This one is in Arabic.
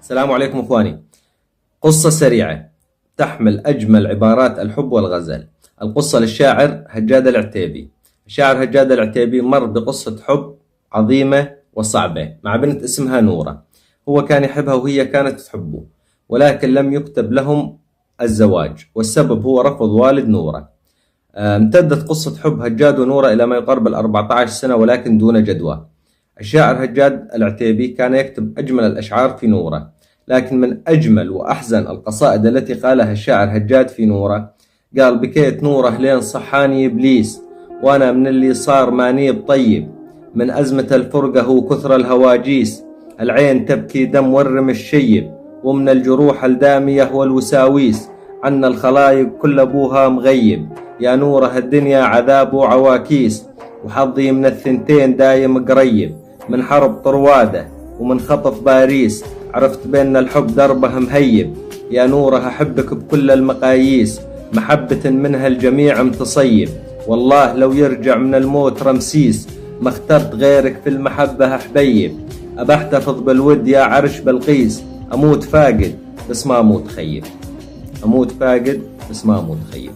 السلام عليكم اخواني. قصة سريعة تحمل اجمل عبارات الحب والغزل. القصة للشاعر هجاد العتيبي. الشاعر هجاد العتيبي مر بقصة حب عظيمة وصعبة مع بنت اسمها نورة. هو كان يحبها وهي كانت تحبه، ولكن لم يكتب لهم الزواج، والسبب هو رفض والد نورة. امتدت قصة حب هجاد ونورة إلى ما يقارب 14 سنة ولكن دون جدوى. الشاعر هجاد العتيبي كان يكتب أجمل الأشعار في نورة، لكن من أجمل وأحزن القصائد التي قالها الشاعر هجاد في نورة قال: بكيت نورة لين صحاني إبليس، وأنا من اللي صار ماني بطيب، من أزمة الفرقة وكثر الهواجيس، العين تبكي دم والرمش شيب، ومن الجروح الدامية والوساويس، عنا الخلايق كل أبوها مغيب، يا نوره الدنيا عذاب وعواكيس، وحظي من الثنتين دايم قريب، من حرب طروادة ومن خطف باريس، عرفت بأن الحب دربه مهيب، يا نوره أحبك بكل المقاييس، محبة منها الجميع متصيب، والله لو يرجع من الموت رمسيس، ما اخترت غيرك في المحبة حبيب، أبى أحتفظ بالود يا عرش بلقيس، أموت فاقد بس ما أموت خيب، أموت فاقد بس ما أموت خيب.